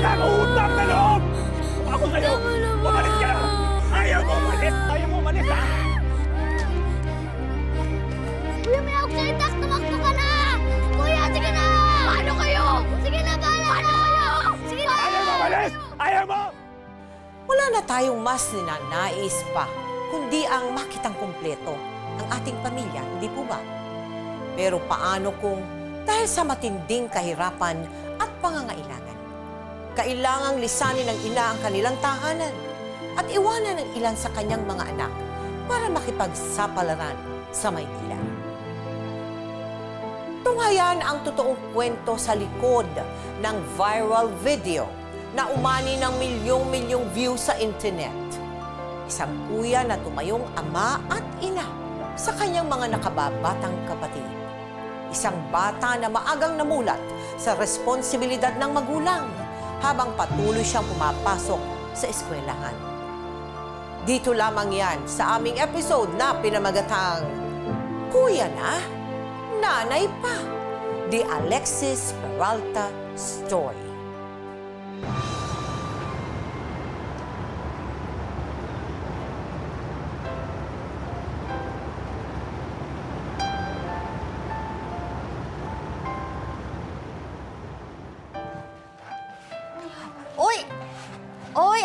nakakautang na loob! Ako sa'yo! Umalis ka na! Ayaw mo umalis! Ayaw mo umalis, ha? Kuya, may ako sa'yo. Tas, tumakbo ka na! Kuya, sige na! Paano kayo? Sige na, bahala na! Sige na! Ayaw mo umalis! Ayaw mo! Wala na tayong mas ninanais pa, kundi ang makitang kumpleto ang ating pamilya, hindi po ba? Pero paano kung dahil sa matinding kahirapan at pangangailangan, kailangang lisanin ng ina ang kanilang tahanan at iwanan ng ilan sa kanyang mga anak para makipagsapalaran sa Maynila. Tunghayan ang totoong kwento sa likod ng viral video na umani ng milyong-milyong views sa internet. Isang kuya na tumayong ama at ina sa kanyang mga nakababatang kapatid. Isang bata na maagang namulat sa responsibilidad ng magulang habang patuloy siyang pumapasok sa eskwelahan. Dito lamang yan sa aming episode na pinamagatang Kuya na, Nanay pa, The Alexis Peralta Story. Uy! Uy!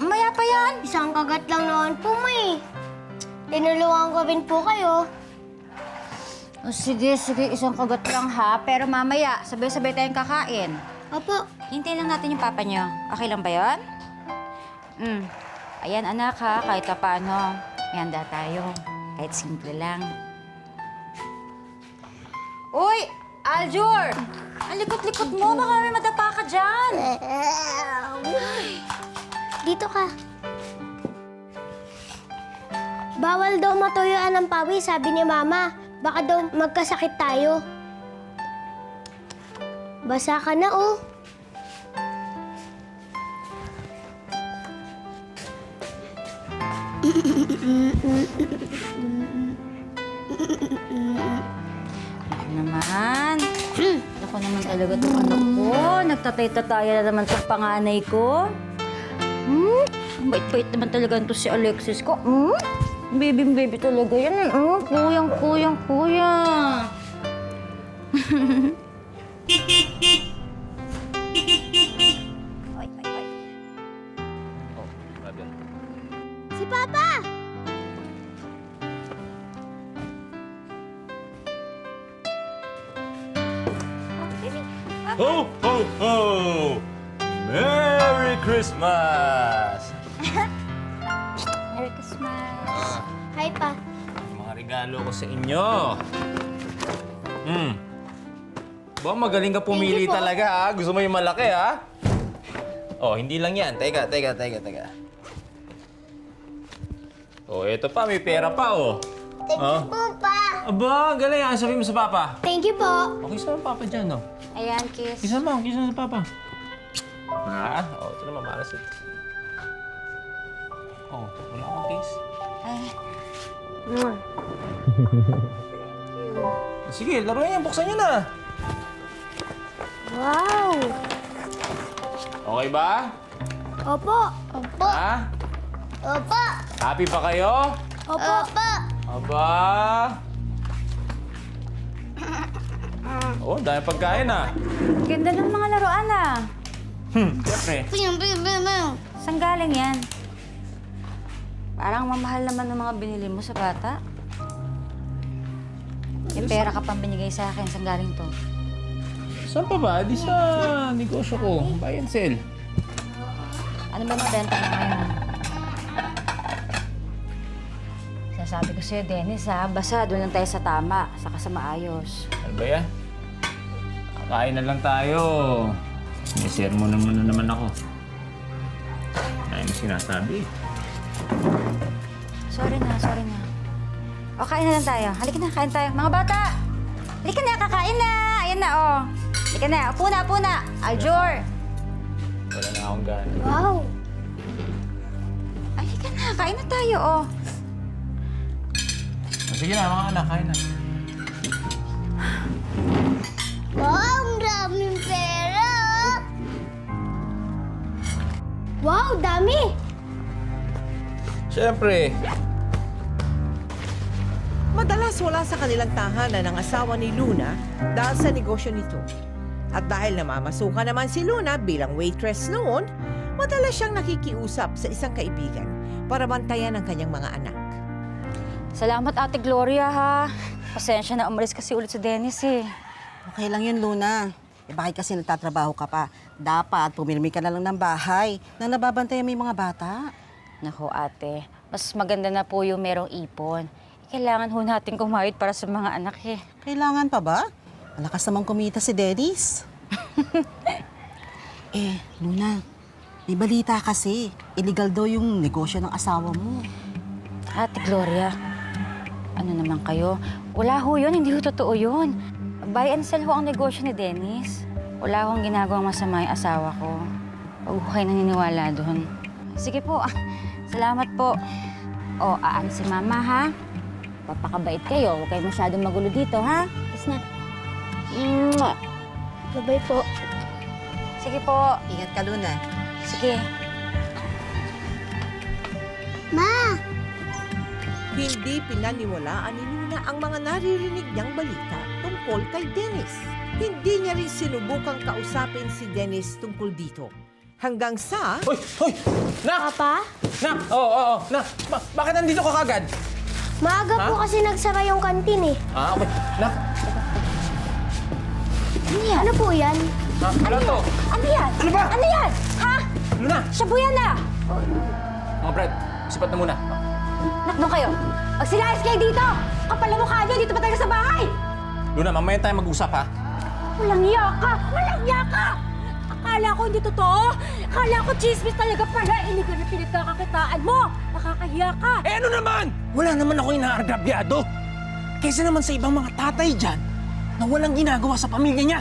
Maya pa yan! Isang kagat lang naman po, may. Tinulungan ko rin po kayo. Oh, sige, isang kagat lang ha. Pero mamaya, sabay-sabay tayong kakain. Opo. Hintayin lang natin yung papa nyo. Okay lang ba yun? Ayan anak ha, kahit paano. May handa tayo. Kahit simple lang. Uy! Aljur! Ang likot-likot mo, baka may madapa ka dyan. Dito ka. Bawal daw matuyuan ng pawis, sabi ni Mama. Baka daw magkasakit tayo. Basa ka na, oh. Naman. Ako naman talaga itong anak ko. Nagtatay-tataya na naman itong panganay ko. Ang bait-bait naman talaga ito si Alexis ko. Baby talaga yan. Kuya. Ay. Si Papa! Ho, ho, ho! Merry Christmas! Merry Christmas. Hi, Pa. Mga regalo ko sa inyo. Ba, magaling ka pumili Thank you po. talaga, ha? Gusto mo yung malaki, ha? Oh, hindi lang yan. Teka. Oh, eto pa. May pera pa, oh. Thank you po, Pa. Aba, galing, ha? Sabihin mo sa papa. Thank you po. Okay, sa papa dyan, no? Ayan, kiss. Kisa mo sa papa. Oh, ito naman, malas ito. Oh, wala akong kiss. Ay, Sige, laruin yan. Buksan nyo na. Wow. Okay ba? Opo. Opo. Ha? Opo. Happy ba kayo? Opo. Opo. Aba! Oh, dahil pagkain, ha? ganda ng mga laruan ah. Siyempre. Saan galing yan? Parang mamahal naman ng mga binili mo sa bata. May pera ka pang binigay sa akin. Saan galing to? Saan pa ba? Di sa negosyo ko. Buy and sell. Ano ba mabenta mo ngayon? Sasabi ko sa'yo, Dennis, ha? Basta doon lang tayo sa tama, saka sa maayos. Ano ba yan? Kain na lang tayo. May sermon naman ako. Ay, mo sinasabi. Sorry na. O, kain na lang tayo. Halika na, kain tayo. Mga bata! Halika na, kakain na! Ayan na, oh. Halika na, upo na. Aljur! Wala na akong gana. Wow. Halika na, kain na tayo, oh. Sige na, mga anak, kain na. Wow, ang daming pera. Wow, dami! Siyempre. Madalas wala sa kanilang tahanan ang asawa ni Luna dahil sa negosyo nito. At dahil namamasukan naman si Luna bilang waitress noon, madalas siyang nakikiusap sa isang kaibigan para bantayan ang kanyang mga anak. Salamat, Ate Gloria, ha. Pasensya na umalis kasi ulit si Dennis, eh. Okay lang yun, Luna. Bakit kasi nagtatrabaho ka pa? Dapat pumirmi ka na lang ng bahay nang nababantayan mo yung mga bata. Naku, ate. Mas maganda na po yung merong ipon. Kailangan ho natin kumahit para sa mga anak, eh. Kailangan pa ba? Malakas namang kumita si Dennis. Luna, may balita kasi. Illegal daw yung negosyo ng asawa mo. Ate Gloria, ano naman kayo? Wala ho yun, hindi ho totoo yun. Buy and sell ho ang negosyo ni Dennis. Wala hong ginagawang masama yung asawa ko. Huwag ho kayo naniniwala doon. Sige po, salamat po. O, aan si Mama, ha? Papakabait kayo. Huwag kayo masyadong magulo dito, ha? Kiss na. Mwah! Bye-bye po. Sige po. Ingat ka, Luna. Sige. Ma! Hindi pinaniwalaan ni Luna ang mga naririnig niyang balita tungkol kay Dennis. Hindi niya rin sinubukang kausapin si Dennis tungkol dito. Hanggang sa... Hoy! Hoy! Nak! Papa? Nak! Oo. Nak! Bakit nandito ka kagad? Maaga po kasi nagsara yung kantin eh. Ah, okay. Nak! Ano yan? Ano po yan? Ha? Ano to? Ano yan? Ano ba? Ano yan? Ha? Luna! Shabu yan na! Mga Brad, sipat na muna. Nakdoon kayo. Magsilayas kayo dito! Kapal na mukha niyo, dito pa tayo sa bahay! Luna, mamaya tayo mag-usap, ha? Walang iya ka! Walang iya ka! Akala ko hindi totoo! Akala ko chismis talaga pala! Iligal na pinagkakakitaan mo! Nakakahiya ka! Eh ano naman? Wala naman ako inaargabyado. Kaysa naman sa ibang mga tatay dyan na walang ginagawa sa pamilya niya.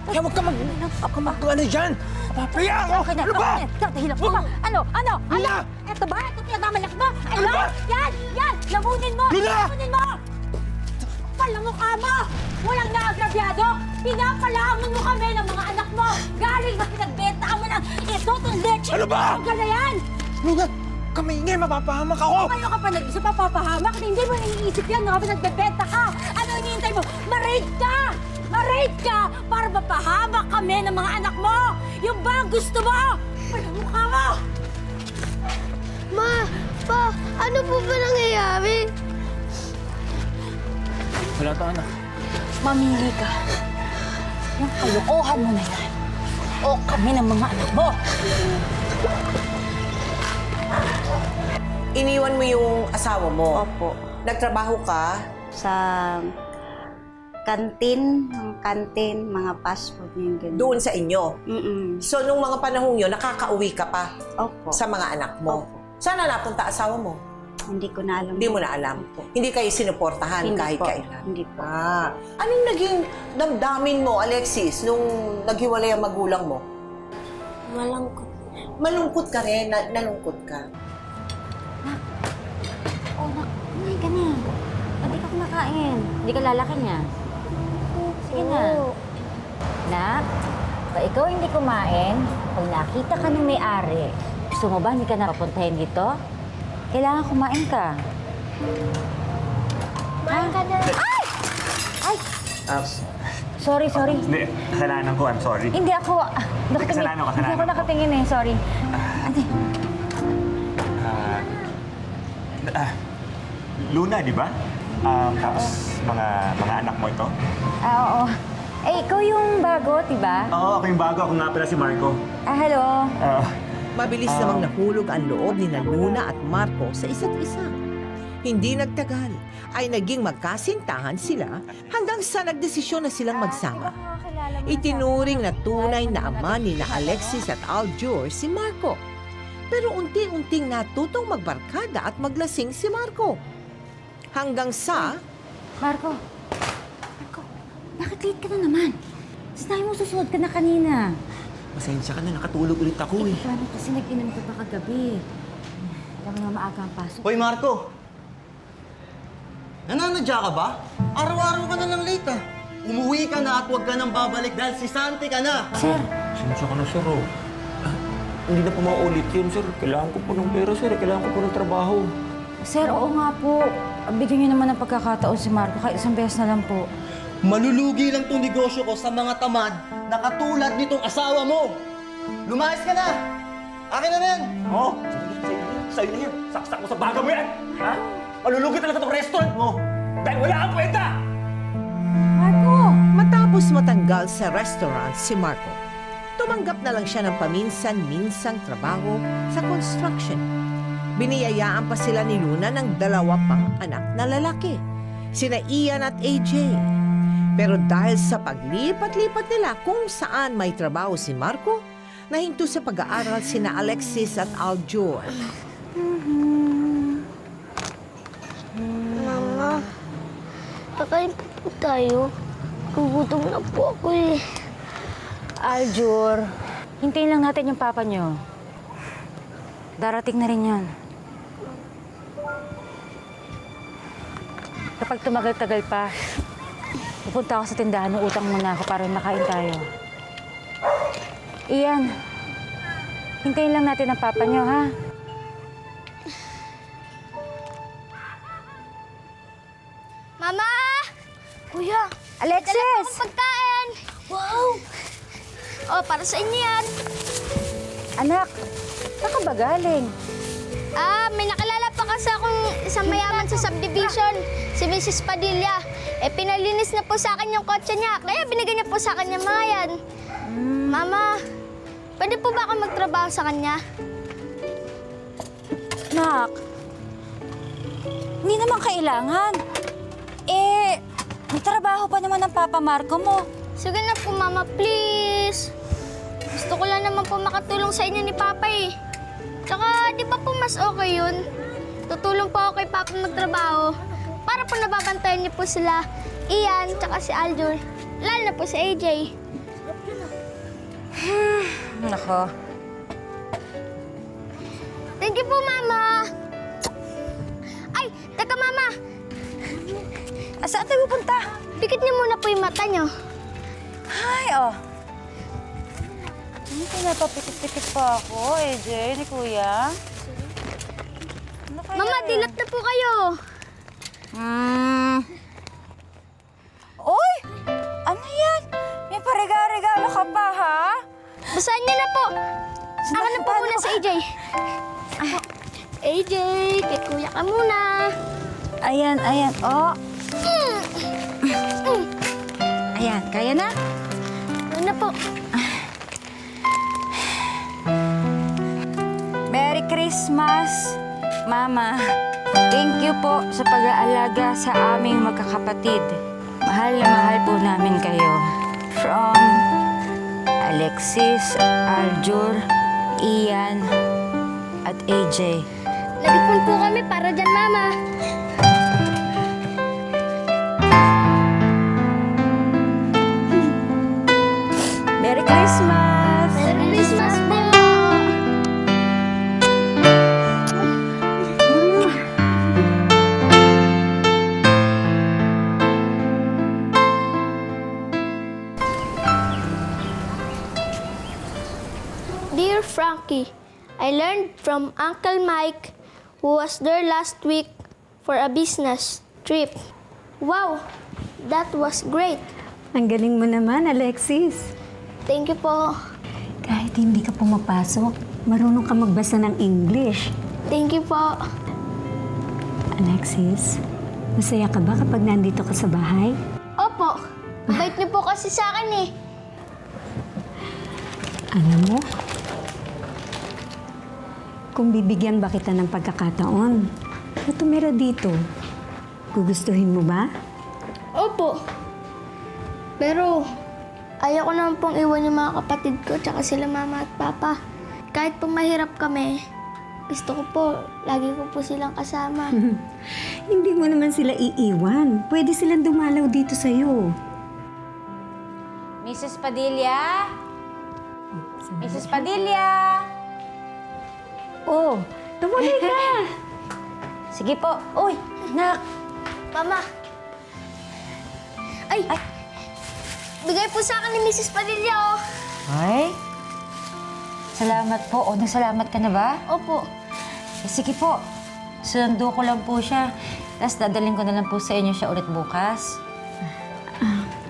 Kaya huwag ka ano dyan. Papaya ako! Okay na, Ano ba? okay na. Dahilan mo ba? Ano? Ano? Luna! Ito ba? Ito pinagmamalak mo? Ano ba? Yan! Yan! Lamunin mo! Luna! Lamunin mo! Kapal na mukha mo! Walang naagrabyado! Pinapalamon mo kami ng mga anak mo! Galing na pinagbenta mo ng ito, itong leche! Ano ba? Ang galayan! Luna! Kamaingay, mapapahamak ako! Ngayon ka pa nag-isa pa papahamak, hindi mo iniisip yan, no? Pinagbebenta ka! Ano hinihintay mo? Ma-raid ka! Ma-raid ka! Para mapahamak kami ng mga anak mo! Yung ba ang gusto mo? Walang mukha mo! Ma! Pa! Ano po ba nangyayari? Wala to, anak. Mamili ka. Yung kalokohan mo na yan. O kami ng mga anak mo. Iniwan mo yung asawa mo. Opo. Nagtrabaho ka. Sa kantin, mga fast food yung ganun. Doon sa inyo. Mm-mm. So, nung mga panahong yun, nakakauwi ka pa Opo. sa mga anak mo. Opo. Saan na napunta asawa mo? Hindi ko na alam. Hindi mo na alam. Hindi kayo sinuportahan Hindi kahit po. kailan. Hindi po. Anong naging damdamin mo, Alexis, nung naghiwalay ang magulang mo? Malangkot. Malungkot ka rin, nalungkot ka. Oh, kumain ka na. Hindi ka kumakain. Hindi ka lalaki niya. Sige na. Nak, pag ikaw hindi kumain, pag nakita ka ng may-ari, gusto mo ba hindi ka napapuntahin dito? Kailangan kumain ka. Kumain ka na. Ay! Sorry. Hindi, kasalanan ko. I'm sorry. Hindi ako. Kasalanan ko, Hindi ako nakatingin eh. Sorry. Ate. Luna, di ba? Tapos mga anak mo ito? Oo. Eh, ikaw yung bago, diba? Oo, ako yung bago. Ako nga pala si Marco. Hello. Mabilis namang nahulog ang loob ni Luna at Marco sa isa't isa. Hindi nagtagal, ay naging magkasintahan sila hanggang sa nagdesisyon na silang magsama. Itinuring na tunay na ama ni na Alexis at Aljur si Marco. Pero unti-unting natutong magbarkada at maglasing si Marco. Hanggang sa... Marco, bakit late ka na naman? Sinabi mo susunod ka na kanina. Pasensya ka na, nakatulog ulit ako eh. Paano kasi nag-inom ka pa kagabi? Alam mo na maaga ang pasok. Hoy, Marco! Nananadya ka ba? Araw-araw ka na lang late ah. Umuwi ka na at huwag ka nang babalik dahil si Santi ka na. Sir, Pasensya ka na, sir, oh. hindi na po maulit yun, sir. Kailangan ko po ng pera, sir. Kailangan ko po ng trabaho. Sir, oo nga po. Bigyan niyo naman ng pagkakataon si Marco kahit isang beses na lang po. Malulugi lang tong negosyo ko sa mga tamad na katulad nitong asawa mo. Lumayas ka na! Akin na rin! Oh, sa'yo na yan. Saksak mo sa baga mo yan. Ha? Malulugi talaga itong restaurant mo. Dahil wala kang kwenta. Marco! Matapos matanggal sa restaurant si Marco, tumanggap na lang siya ng paminsan-minsang trabaho sa construction. Biniyayaan pa sila ni Luna ng 2 pang anak na lalaki, sina Ian at AJ. Pero dahil sa paglipat-lipat nila kung saan may trabaho si Marco, nahinto sa pag-aaral sina Alexis at Aljur. Mama, kakain po tayo. Gugutom na po ako eh. Aljur, hintayin lang natin yung papa niyo. Darating na rin yan. Kapag tumagal-tagal pa, pupunta ako sa tindahan, utang muna ako para makain tayo. Iyan, hintayin lang natin ang papa niyo, ha? Mama! Kuya! Alexis! Dala po akong pagkain! Wow! Oh, para sa inyo yan. Anak, saan ka ba galing? May nakilala pa kasi akong isang mayaman sa subdivision, si Mrs. Padilla. Pinalinis na po sa akin yung kotse niya, kaya binigyan niya po sa akin yung mga yan. Mama, pwede po ba ako magtrabaho sa kanya? Nak, hindi naman kailangan. May trabaho pa naman ng Papa Marco mo. Sige na po, Mama, please. Gusto ko lang naman po makatulong sa inyo ni Papa eh. Tsaka, di ba po mas okay yun? Tutulong po ako kay Papa magtrabaho para po nababantayan niyo po sila, Ian, tsaka si Aljur. Lalo na po si AJ. Nako. Thank you po, Mama. Ay, teka, Mama. Saan tayo pupunta? Pikit niyo muna po yung mata niyo. Ay, oh. Pinapapikit-pikit pa ako, AJ, ni Kuya. Ano kaya Mama, dilat na po kayo. Uy! Ano yan? May parega-regalo ka pa, ha? Basahin niyo na po. Ako na po muna si AJ. AJ, kay Kuya ka muna. Ayan, ayan. Oh, ayan. Kaya na? Ano na po? Merry Christmas, Mama. Thank you po sa pag-aalaga sa aming magkakapatid. Mahal na mahal po namin kayo. From Alexis, Aljur, Ian, at AJ. Nag-ipon po kami para dyan, Mama. Merry Christmas! Merry Christmas po! Dear Frankie, I learned from Uncle Mike, who was there last week for a business trip. Wow, that was great. Ang galing mo naman, Alexis. Thank you po. Kahit hindi ka pumapasok, marunong ka magbasa ng English. Thank you po. Alexis, masaya ka ba kapag nandito ka sa bahay? Opo, bait niyo po kasi sa akin eh. Alam mo, kung bibigyan ba kita ng pagkakataon na tumira dito, gugustuhin mo ba? Opo. Pero, ayaw ko naman pong iwan yung mga kapatid ko tsaka sila mama at papa. Kahit po mahirap kami, gusto ko po, lagi ko po silang kasama. Hindi mo naman sila iiwan. Pwede silang dumalaw dito sa'yo. Mrs. Padilla? Mrs. Padilla? Oh, tumuli ka! Sige po. Uy, nak. Mama! Ay! Bigay po sa akin ni Mrs. Padilla, oh. Ay? Salamat po. O, nasalamat ka na ba? Opo. Sige po. Sundo ko lang po siya. Tapos dadalhin ko na lang po sa inyo siya ulit bukas.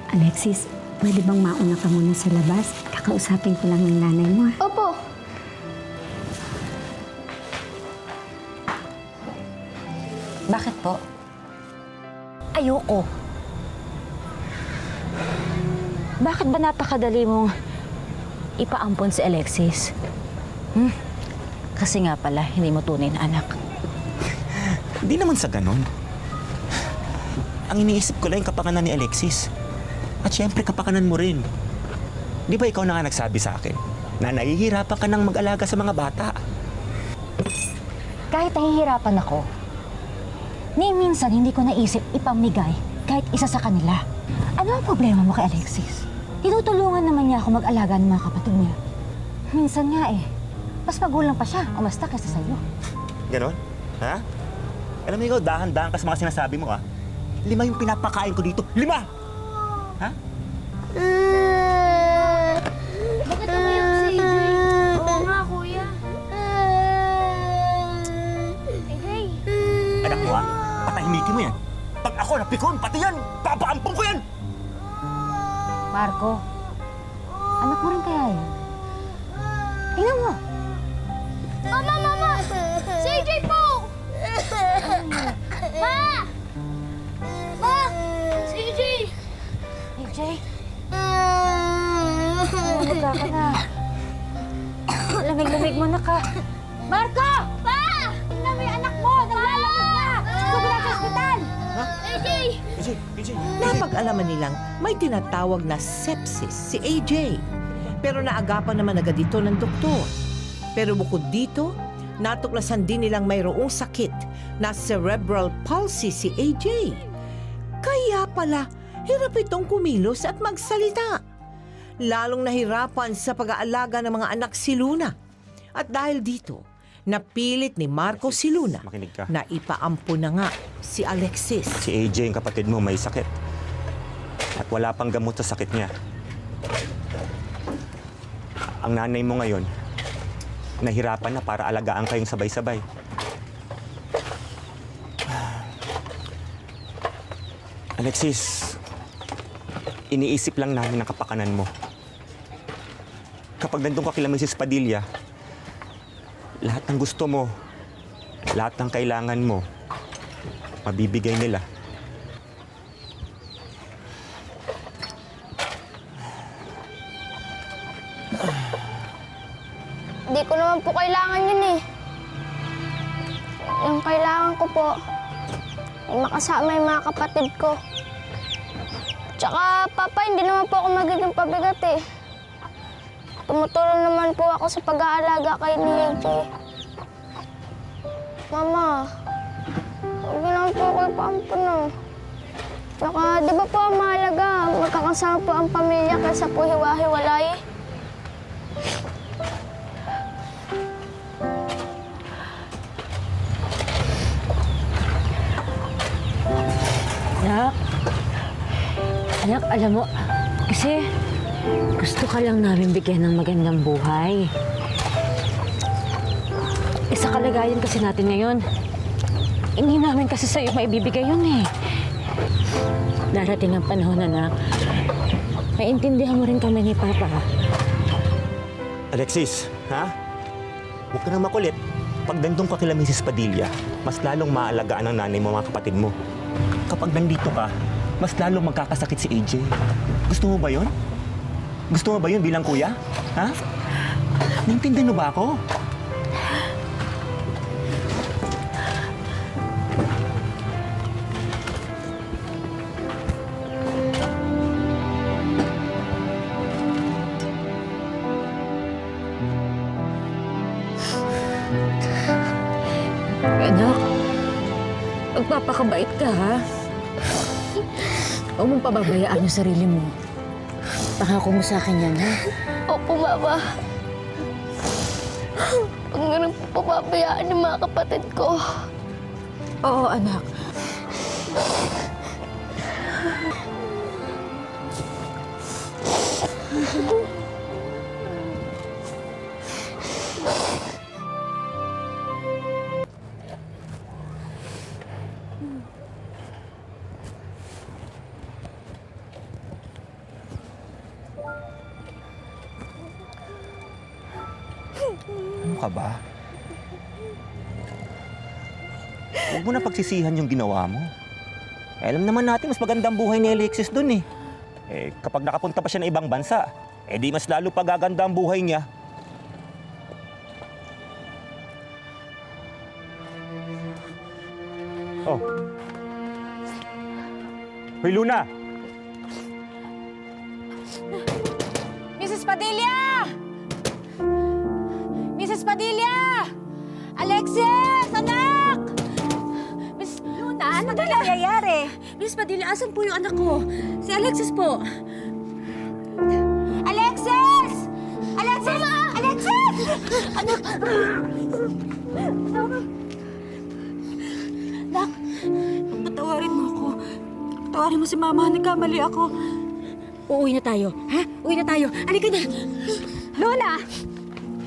Alexis, pwede bang mauna ka muna sa labas? Kakausapin ko lang ng nanay mo. Opo. Bakit po? Ayoko. Bakit ba napakadali mong ipaampon si Alexis? Kasi nga pala, hindi mo tunay na anak. Hindi naman sa ganon. Ang iniisip ko lang yung kapakanan ni Alexis. At syempre, kapakanan mo rin. Di ba ikaw na nga nagsabi sa akin na nahihirapan ka ng mag-alaga sa mga bata? Kahit nahihirapan ako, ni minsan hindi ko naisip ipamigay kahit isa sa kanila. Ano ang problema mo kay Alexis? Tinutulungan naman niya ako mag-alaga ng mga kapatid niya. Minsan nga mas magulang pa siya o mas kaysa sa'yo. Ganon? Ha? Alam mo ikaw, dahan-dahan ka sa mga sinasabi mo, ha? 5 yung pinapakain ko dito. 5! Ha? Bakit umiyak si AJ? Oo nga, kuya. AJ. Anak mo, ha? Patahimikin mo yan. Pag ako napikon, pati yan! Papaampong ko yan! Marco, anak mo rin kaya yan? Tingnan mo. Mama, mama! Si AJ po! Ma! Ma! Si AJ! AJ, bumagka ka na. Lamig-lamig mo na ka. Marco! Pa! Tingnan mo yung anak mo! Naglalamig na! Sugo na sa ospital! AJ! PJ! Napag-alaman nilang may tinatawag na sepsis si AJ. Pero naagapan naman agad ito ng doktor. Pero bukod dito, natuklasan din nilang mayroong sakit na cerebral palsy si AJ. Kaya pala, hirap itong kumilos at magsalita. Lalong nahirapan sa pag-aalaga ng mga anak si Luna. At dahil dito, napilit ni Marco si Luna Makinig ka. na ipaampun na nga si Alexis. Si AJ, yung kapatid mo, may sakit. At wala pang gamot sa sakit niya. Ang nanay mo ngayon, nahirapan na para alagaan kayong sabay-sabay. Alexis, iniisip lang namin ang kapakanan mo. Kapag nandun ka kila Mrs. Padilla, lahat ng gusto mo, lahat ng kailangan mo, mabibigay nila. Hindi ko naman po kailangan yun eh. Yung kailangan ko po, ay makasama yung mga kapatid ko. Tsaka, Papa, hindi naman po ako magiging pabigat eh. Tumutulong naman po ako sa pag-aalaga kay ni AJ. Mama, huwag niyo naman po ako ipaampun oh. Tsaka, di ba po ang mahalaga, magkakasama po ang pamilya kaysa po hiwa-hiwalay? Anak, alam mo, kasi gusto ka lang namin bigyan ng magandang buhay. Sa kalagayan kasi natin ngayon, hindi namin kasi sa'yo maibibigay yun eh. Darating ang panahon, anak. Maintindihan mo rin kami ni Papa. Alexis, ha? Huwag ka nang makulit. Pag nandun ka kila Mrs. Padilla, mas lalong maalagaan ang nanay mo, mga kapatid mo. Kapag nandito ka, mas lalong magkakasakit si AJ. Gusto mo ba yun? Gusto mo ba yun bilang kuya? Ha? Naintindihan mo ba ako? Anak, magpapakabait ka, ha? Huwag mong pababayaan yung sarili mo. Pangako mo sa akin yan, ha? Opo, Mama. Huwag nga nang papabayaan yung mga kapatid ko. Oo, anak. Ano ka ba? Huwag mo na pagsisihan yung ginawa mo. Alam naman natin, mas magandang buhay ni Alexis dun eh. Kapag nakapunta pa siya ng ibang bansa, di mas lalo pagaganda ang buhay niya. Oh. Hoy, Luna! Mrs. Padilla! Mrs. Padilla! Alexis! Anak! Miss Luna, ano ba nangyayari? Miss Padilla, asan po yung anak ko? Si Alexis po. Alexis! Alexis! Alexis! Anak! Anak, patawarin mo ako. Patawarin mo si Mama, nagkamali ako. Uuwi na tayo, ha? Uwi na tayo. Halika na! Lola!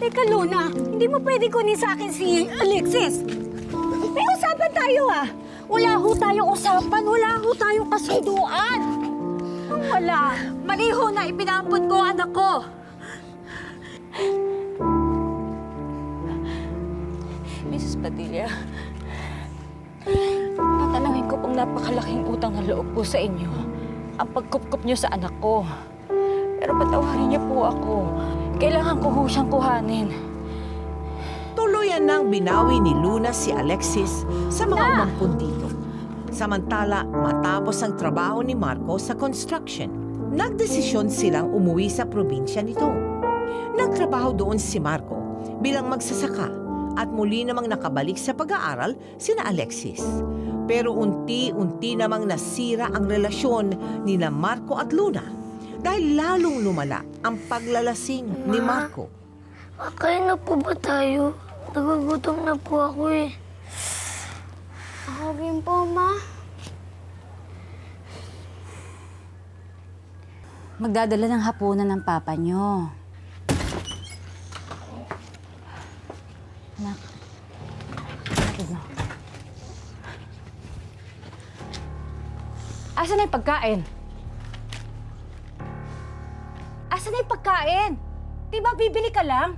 Teka, Luna, hindi mo pwede kunin sa akin si Alexis. May usapan tayo, ah. Wala ho tayong usapan, wala ho tayong kasunduan. Wala. Mali ho na ipinampun ko ang anak ko. Mrs. Padilla, tatanungin ko pong napakalaking utang na loob po sa inyo ang pagkupkup niyo sa anak ko. Pero patawarin niyo po ako. Kailangan ko ho siyang kuhanin. Tuluyan nang binawi ni Luna si Alexis sa mga umampun dito. Samantala, matapos ang trabaho ni Marco sa construction, nagdesisyon silang umuwi sa probinsya nito. Nagtrabaho doon si Marco bilang magsasaka at muli namang nakabalik sa pag-aaral sina Alexis. Pero unti-unti namang nasira ang relasyon ni Marco at Luna dahil lalong lumala ang paglalasing ni Marco. Kakain na po ba tayo? Nagugutom na po ako eh. Ako rin po, Ma. Magdadala ng hapunan ng papa niyo. Anak. Anak mo. Asan na yung pagkain? Asan na yung pagkain? Di ba bibili ka lang?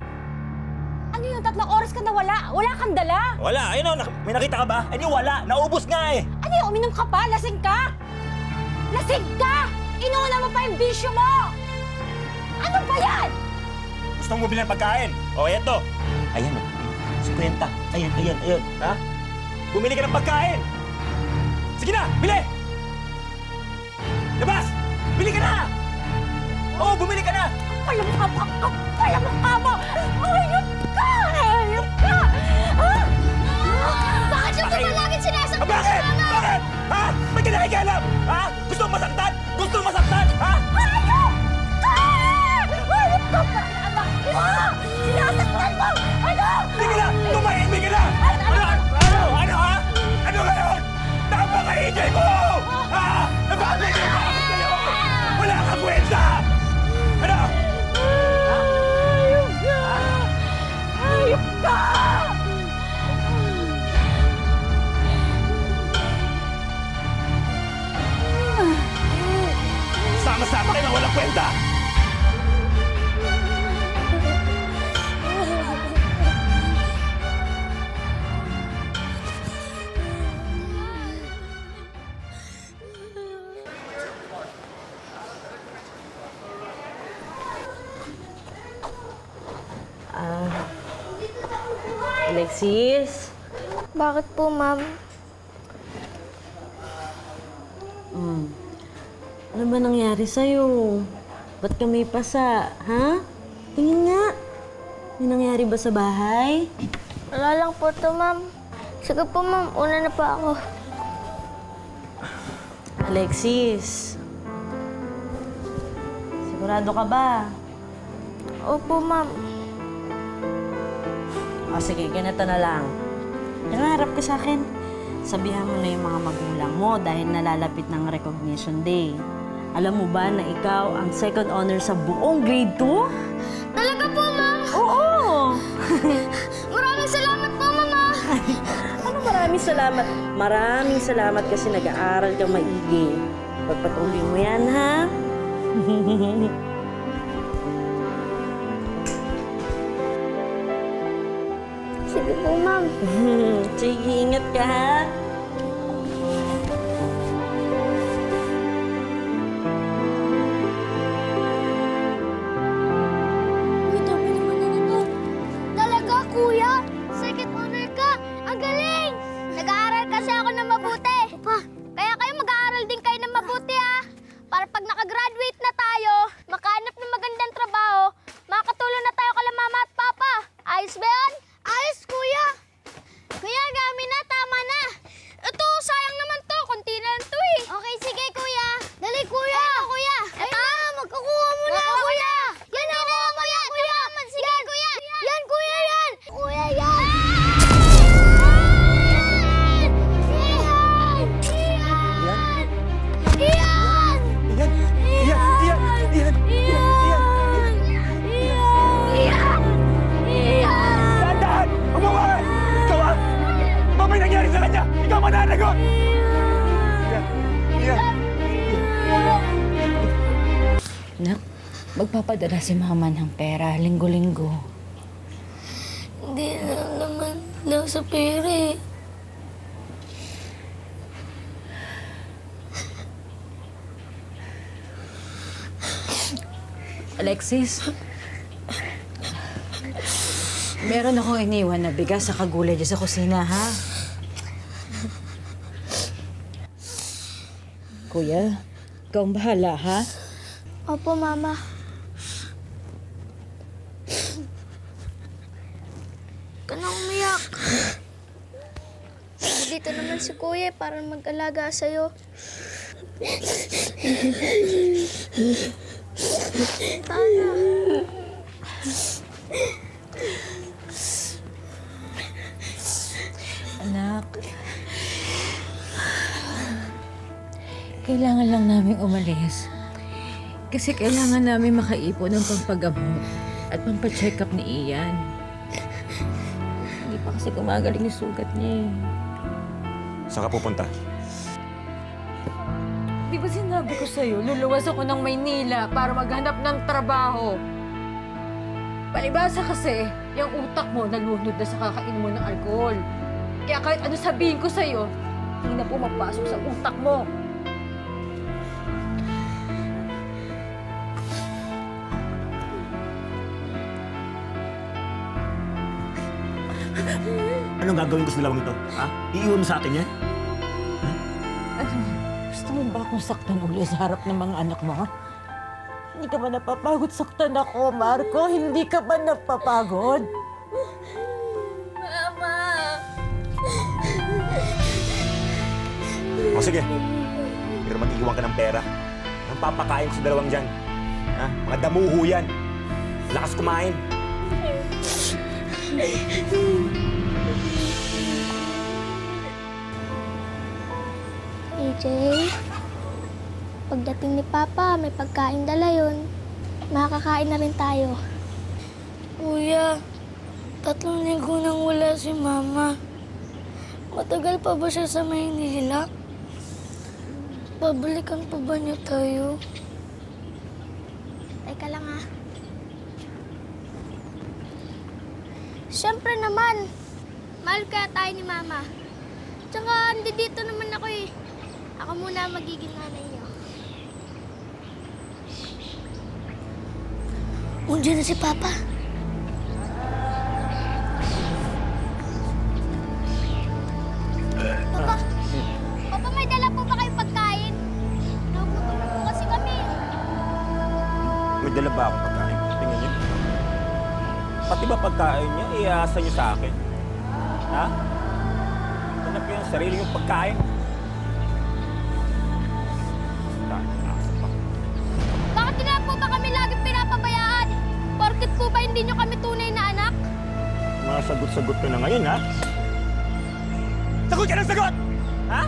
Ano yung 3 oras ka na wala? Wala kang dala? Wala, ayun o, may nakita ka ba? Wala, naubos nga eh. Ano yung uminom ka pa? Lasing ka? Lasing ka! Inuuna mo pa yung bisyo mo! Ano ba yan? Gusto mong bumili ng pagkain? O, ayan to. Ayan o, 50. Ayan. Ha? Bumili ka ng pagkain! Sige na, bili! Labas! Bili ka na! Oo, bumili ka na! Kapal mo ka mo! Ayun ka! Ayun ka! Ha? Bakit siya po palagi sinasaktan Bakit? si Mama? Bakit? Ha? Ba't ka nakikialam? Ha? Gusto mong masaktan? Gusto mong masaktan? Ha? Ayun ka! Ayun ka pa! Anak ko! Sinasaktan mo! Ano? Sige na! Tumahimik ka na! Ano ha? Ano ngayon? Napaka-ingay mo! Ha? Napaka-ingay mo ako sa'yo! Wala kang kwenta! Ano? Ayun ka! Ayun ka! Sama-sama kayo na walang kwenta! Alexis? Bakit po, Ma'am? Ano ba nangyari sa'yo? Ba't ka may pasa, ha? Tingin nga. May nangyari ba sa bahay? Wala lang po to, Ma'am. Sige po, Ma'am. Una na pa ako. Alexis? Sigurado ka ba? Opo, Ma'am. O sige, ganito na lang. Harap ka sa akin. Sabihan mo na yung mga magulang mo dahil nalalapit ng recognition day. Alam mo ba na ikaw ang second honor sa buong grade 2? Talaga po, Ma'am? Oo! salamat. Maraming salamat kasi nag-aaral kang maigi. Pagpatuloy mo yan, ha? Sige po, ma'am. Sige, ingat ka, ha? Uy, dami naman na nito. Talaga, kuya? Second honor ka. Ang galing! Nag-aaral kasi ako ng mabuti. Kaya kayo mag-aaral din kayo ng mabuti, ha? Para pag nakagraduate na tayo, makahanap ng magandang trabaho, makakatulong na tayo kala mama at papa. Ayos ba yan? Ayos, kuya! Kuya, gami na, tama na. Ito, sayang naman to. Kunti na lang to eh. Okay, sige, kuya. Dali, kuya. Ano, kuya? Ito, magkukuha mo na, kuya. Yan ako, kuya. Kuya, sige, kuya. Yan, kuya, yan. Kuya, yan. Tandaan! Umawakan! Ikaw ah! Ano may nangyari sa kanya? Ikaw mananagot! Nak, magpapadala si mama ng pera linggo-linggo. Hindi naman lang sa pera eh. Alexis, meron akong iniwan na bigas sa kagulay dyan sa kusina, ha? Kuya, ikaw ang bahala, ha? Opo, mama. Ka na umiyak. Dito naman si kuya para mag-alaga sa'yo. Tana. Anak, kailangan lang namin umalis. Kasi kailangan namin makaipon ng pampagamot at pampacheck up ni Ian. Hindi pa kasi gumagaling yung sugat niya eh. Saan ka pupunta? Di ba sinabi ko sa'yo, luluwas ako ng Maynila para maghanap ng trabaho? Palibasa kasi, yung utak mo nalunod na sa kakain mo ng alkohol. Kaya kahit ano sabihin ko sa'yo, hindi na pumapasok sa utak mo. Anong gagawin ko sa dalawang ito? Ha? Iiwan mo sa akin yan? Ano, gusto mo ba akong saktan ulit sa harap ng mga anak mo? Hindi ka ba napapagod saktan ako, Marco? Hindi ka ba napapagod? O sige. Pero mag-iwan ka ng pera. Ang papakain ko sa dalawang dyan. Ha? Mga damuho yan. Lakas kumain. AJ, pagdating ni Papa, may pagkain dala yun. Makakain na rin tayo. Kuya, 3 linggo nang wala si Mama. Matagal pa ba siya sa Maynila? Babalikan pa ba niya tayo? Teka lang ha. Siyempre naman. Mahal kaya tayo ni Mama. Tsaka hindi dito naman ako eh. Ako muna ang magiging nanay niyo. Undiyan na si Papa. Papa! Papa, may dala po ba kayong pagkain? Nagutom po kasi kami. May dala ba akong pagkain? Tingnan niyo. Pati ba pagkain niya, iasa niyo sa akin? Ha? Hanap niyo yung sarili yung pagkain. Bakit nga po ba kami laging pinapabayaan? Porkit po ba hindi nyo kami tunay na anak? Mga sagot-sagot ka na ngayon, ha? Sagot ka ng sagot! Ha?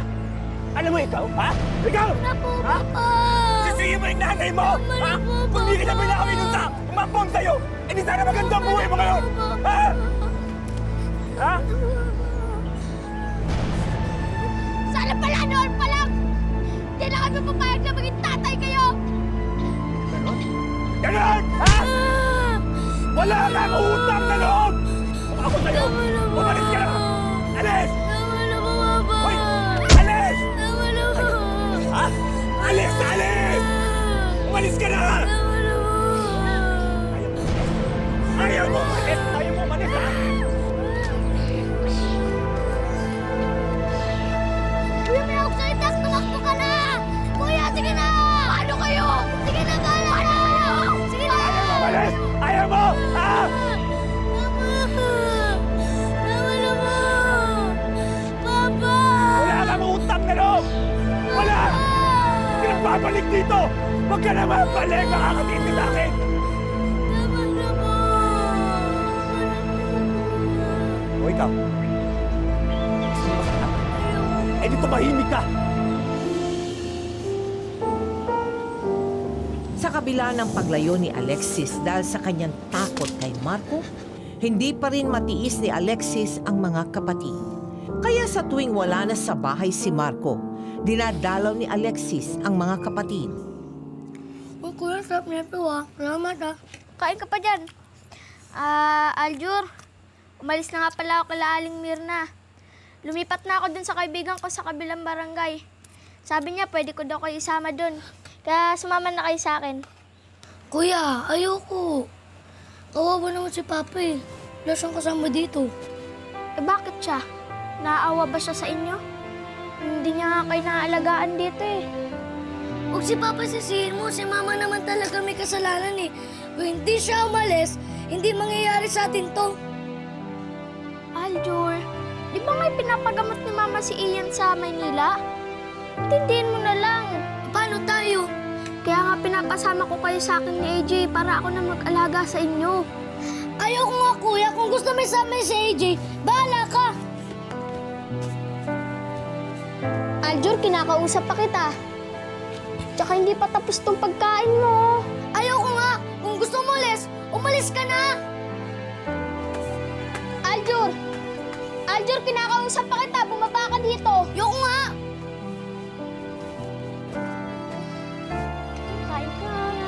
Alam mo ikaw, ha? Ikaw! Na po, Ha? Papa! Sisihin mo yung nanay mo! Ha? po, Kung di kita Papa. pinakawin nun sa umapong sa'yo, hindi sana maganda ang buhay mo ngayon! Ha? Ha? noon pa lang! Hindi na kami papayag na maging tatay kayo! Ganon! Ha? Wala kang utang na loob! Kung ako sa'yo, umalis ka na! Alis! Tama na po, Papa! Hoy! Alis! Tama na po! Ha? Alis! Alis! Umalis ka na! Tama na po! Ayaw mo umalis! Ayaw mo umalis, ha? Kuya, may ako sa'yo, tas tumakbo ka na! Kuya, sige na! Ano kayo? Sige na, bahala na! Sige na! Ayaw mo umalis! Ayaw mo! Ha? Tama na po! Papa! Wala kang utang na loob! Wala! Huwag ka nang babalik dito! Huwag ka na mabalik! Makakatindi sa akin! Tama na po! O ikaw? Eh di tumahimik ka! Sa kabila ng paglayo ni Alexis dahil sa kanyang takot kay Marco, hindi pa rin matiis ni Alexis ang mga kapatid. Kaya sa tuwing wala na sa bahay si Marco, dinadalaw ni Alexis ang mga kapatid. Oh, kuya, sarap na ito ah. Salamat ah. Kain ka pa dyan. Aljur, umalis na nga pala ako kala Aling Mirna. Lumipat na ako dun sa kaibigan ko sa kabilang barangay. Sabi niya, pwede ko daw kayo isama dun. Kaya sumama na kayo sa akin. Kuya, ayoko. Kawawa naman si Papa eh. Wala siyang kasama dito. Eh bakit siya? Naaawa ba siya sa inyo? Hindi niya nga kayo naaalagaan dito eh. Huwag si Papa sisihin mo. Si Mama naman talaga may kasalanan eh. Kung hindi siya umalis, hindi mangyayari sa atin to. Aljur, di ba may pinapagamot ni Mama si Ian sa Maynila? Tindihin mo na lang. Paano tayo? Kaya nga pinapasama ko kayo sa akin ni AJ para ako na mag-alaga sa inyo. Ayoko nga, kuya. Kung gusto mo isama si AJ, bahala ka. Aljur, kinakausap pa kita. Tsaka hindi pa tapos tong pagkain mo. Ayoko nga. Kung gusto mo umalis ka na. Aljur! Aljur, kinakausap pa kita. Bumaba ka dito. Ayoko nga. Kain ka na.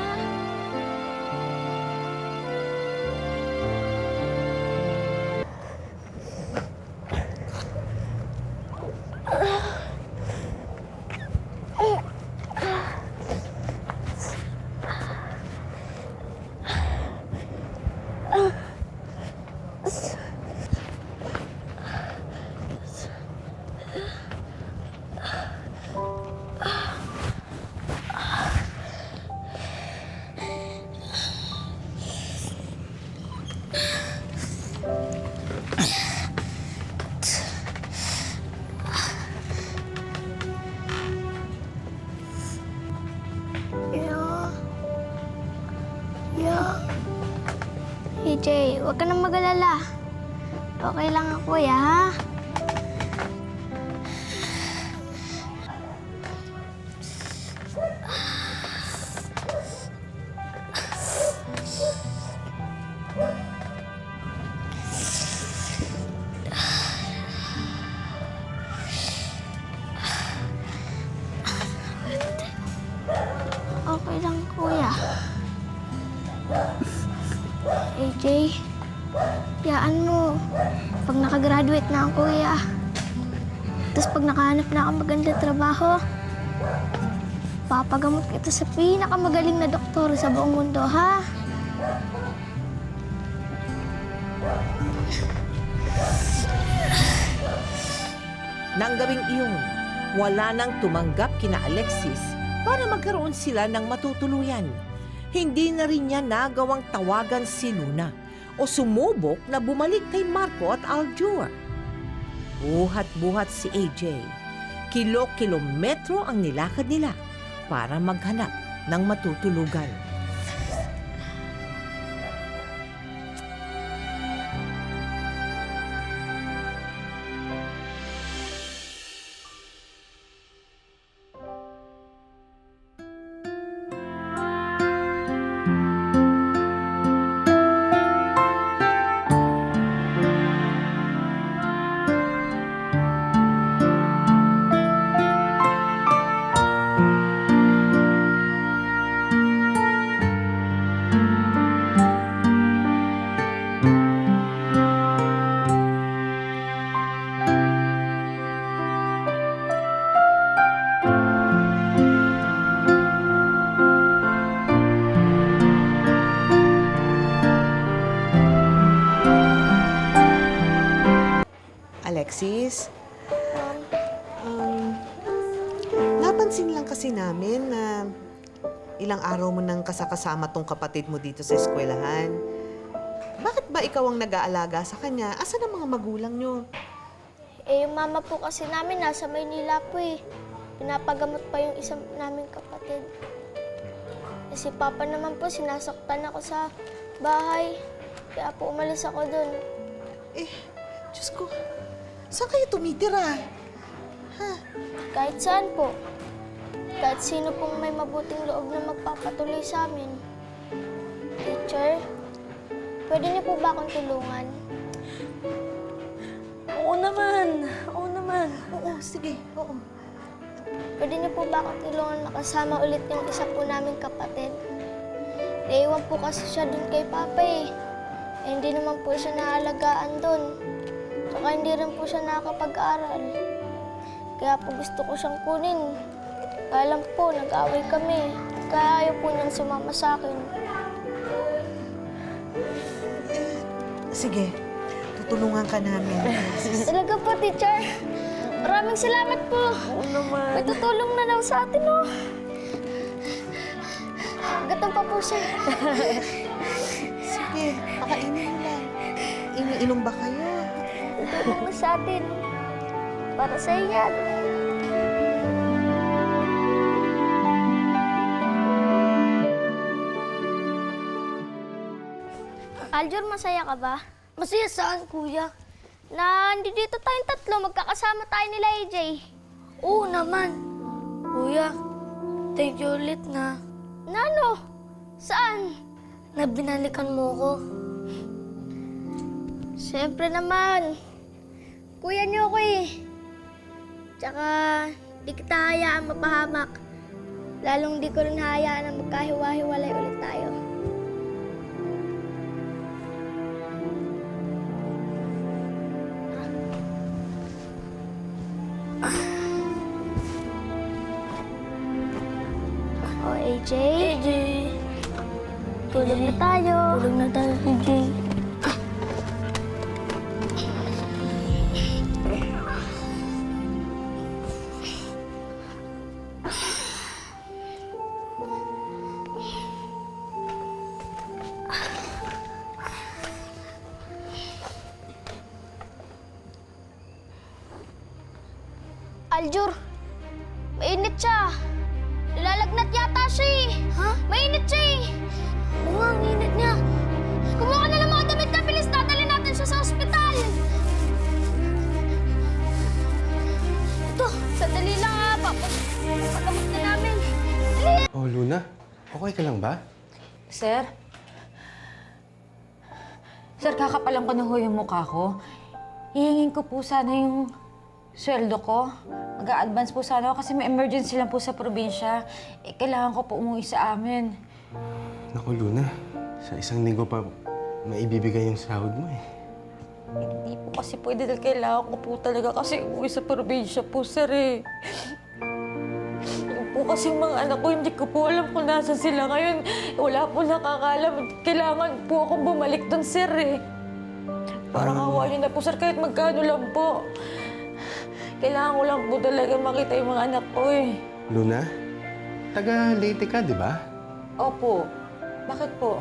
AJ, huwag ka nang mag-alala. Okay lang ako, kuya, ha? Okay lang, kuya. AJ, yaan mo. Pag nakagraduate na ang kuya, tapos pag nakahanap na akong magandang trabaho, papagamot kita sa pinakamagaling na doktor sa buong mundo, ha? Nang gabing iyon, wala nang tumanggap kina Alexis para magkaroon sila ng matutuluyan. Hindi na rin niya nagawang tawagan si Luna o sumubok na bumalik kay Marco at Aljur. Buhat-buhat si AJ. Kilo-kilometro ang nilakad nila para maghanap ng matutulugan. Alexis, napansin lang kasi namin na ilang araw mo nang kasakasama tong kapatid mo dito sa eskwelahan. Bakit ba ikaw ang nag-aalaga sa kanya? Asan ang mga magulang nyo? Eh, yung mama po kasi namin nasa Maynila po eh. Pinapagamot pa yung isang naming kapatid. Eh, si Papa naman po, sinasaktan ako sa bahay. Kaya po umalis ako dun. Eh, Diyos ko, saan kayo tumitira? Kahit saan po. Kahit sino pong may mabuting loob na magpapatuloy sa amin. Teacher, pwede niyo po ba akong tulungan? Oo naman. Oo, sige, oo. Pwede niyo po ba akong tulungan makasama ulit yung isa po naming kapatid? Naiwan po kasi siya dun kay Papa eh. Eh, hindi naman po siya naalagaan dun. Saka hindi rin po siya nakakapag-aral. Kaya po gusto ko siyang kunin. Kaya lang po, nag-away kami. Kaya ayaw po niyang sumama sa akin. Sige, tutulungan ka namin. Talaga po, teacher. Maraming salamat po. Oo naman. May tutulong na daw sa atin, oh. Gatong pa po siya. Sige, pakainin mo lang. Iniinom ba kayo? Tutulong na sa atin. Para sa iyan. Aljur, masaya ka ba? Masaya saan, kuya? Na dito tayong tatlo, magkakasama tayo nila AJ. Oo naman. Kuya, thank you ulit na. Nano? Saan? Na binalikan mo ko. Siyempre naman. Kuya niyo ko eh. Tsaka, di kita hayaan mapahamak. Lalong di ko rin hayaan na magkahiwa-hiwalay ulit tayo. O, AJ. AJ. Tulog na tayo. Tulog na tayo, AJ. Aljur, mainit siya. Nilalagnat yata siya eh. Ha? Mainit siya eh. Oo, ang init niya. Kumuha ka na ng mga damit na bilis. Dadalhin natin siya sa ospital. Ito, sandali lang ha. Papagamot na namin. Dali. Oh, Luna, okay ka lang ba? Sir? Sir, kakapalan ko na ho yung mukha ko. Hihingin ko po sana yung sweldo ko. Mag-a-advance po sana ako kasi may emergency lang po sa probinsya. Eh, kailangan ko po umuwi sa amin. Naku, Luna, sa isang linggo pa maibibigay yung sahod mo eh. Hindi po kasi pwede dahil kailangan ko po talaga kasi umuwi sa probinsya po, sir eh. Yung po kasi mga anak ko, hindi ko po alam kung nasa sila ngayon. Wala po nakakalam. Kailangan po akong bumalik doon, sir eh. Parang awayin na po, sir, kahit magkano lang po. Kailangan ko lang po talaga makita yung mga anak ko eh. Luna, taga Leyte ka, di ba? Opo. Bakit po?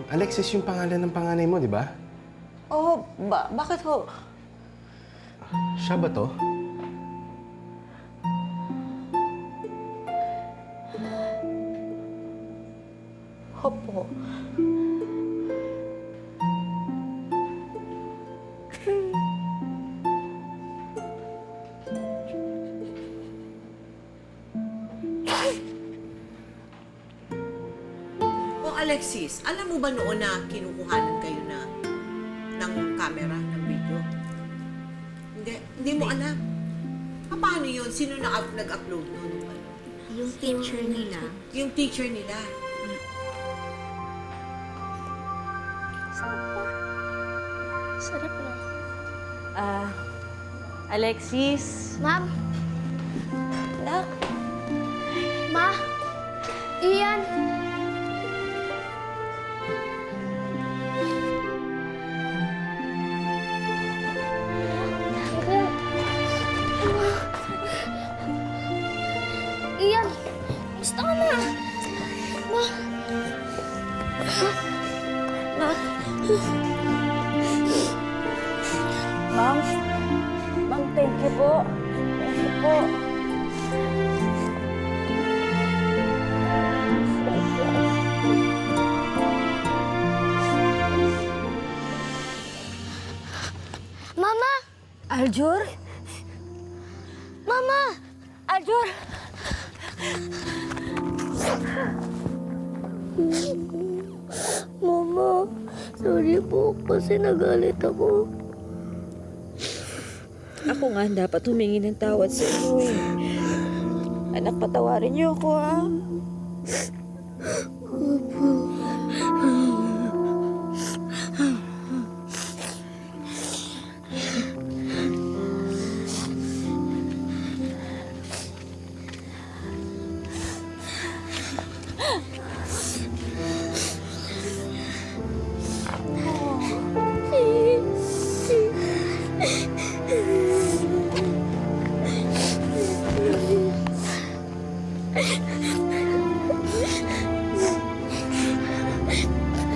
Alexis yung pangalan ng panganay mo, di ba? Oo, bakit ho? Siya ba to? Opo. Alexis, alam mo ba noon na kinukuhanan kayo ng camera, ng video? Hindi mo alam. Paano yun? Sino nag-upload nun? Yung teacher nila. Yung teacher nila. Sarap na. Alexis? Ma'am? Nak? Ma? Ian? Ma'am, ma'am, thank you po. Thank you po. Mama! Aljur? Mama! Aljur! Mama, sorry po kasi nagalit ako. Ako nga dapat humingi ng tawad sa inyo eh. Anak, patawarin niyo ako ha.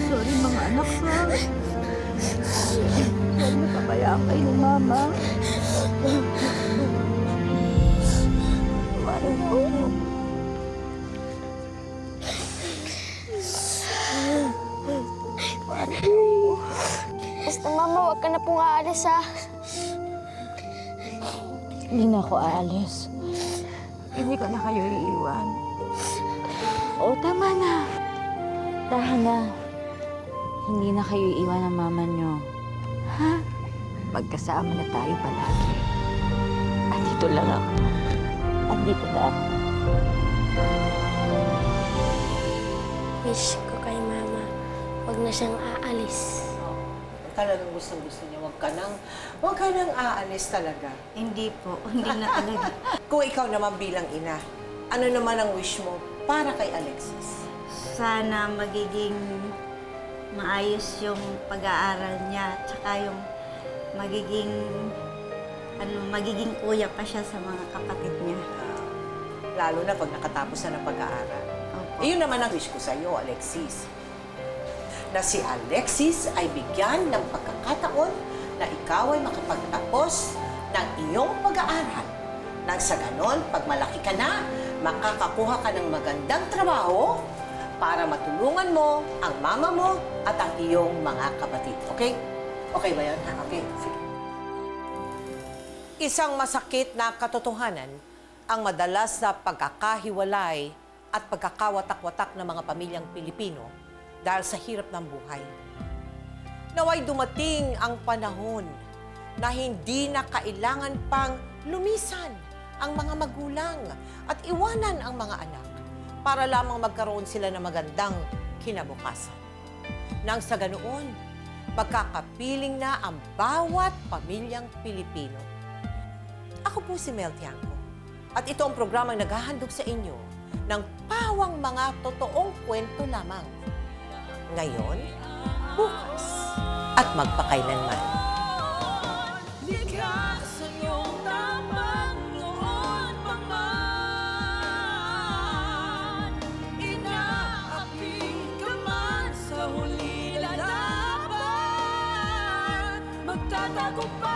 Sorry mga anak ha. Huwag na pabayaan kayo ni Mama. Tawarin mo. Basta mama, huwag ka na pong aalis ha. Hindi na ako aalis. Hindi ko na kayo iiwan. Oo, tama na. Tahan na. Hindi na kayo iiwan ng mama nyo. Ha? Magkasama na tayo palagi. Andito lang ako. Andito na ako. Wish ko kay mama, huwag na siyang aalis. Talagang gusto niya, huwag ka nang aalis talaga. Hindi po. Hindi na talaga. Kung ikaw naman bilang ina, ano naman ang wish mo para kay Alexis? Sana magiging maayos yung pag-aaral niya. Tsaka yung magiging kuya pa siya sa mga kapatid niya. Lalo na pag nakatapos na ng pag-aaral. Opo. Iyon naman ang wish ko sa iyo, Alexis. Na si Alexis ay bigyan ng pagkakataon na ikaw ay makapagtapos ng iyong pag-aaral. Nang sa ganon, pag malaki ka na, makakakuha ka ng magandang trabaho para matulungan mo ang mama mo at ang iyong mga kapatid. Okay? Okay ba yan? Okay, sige. Isang masakit na katotohanan ang madalas na pagkakahiwalay at pagkakawatak-watak ng mga pamilyang Pilipino dahil sa hirap ng buhay. Naway dumating ang panahon na hindi na kailangan pang lumisan ang mga magulang at iwanan ang mga anak para lamang magkaroon sila ng magandang kinabukasan. Nang sa ganoon, magkakapiling na ang bawat pamilyang Pilipino. Ako po si Mel Tiangco at ito ang programang naghahandog sa inyo ng pawang mga totoong kwento lamang. Ngayon, bukas, at magpakailanman. Magtatagumpay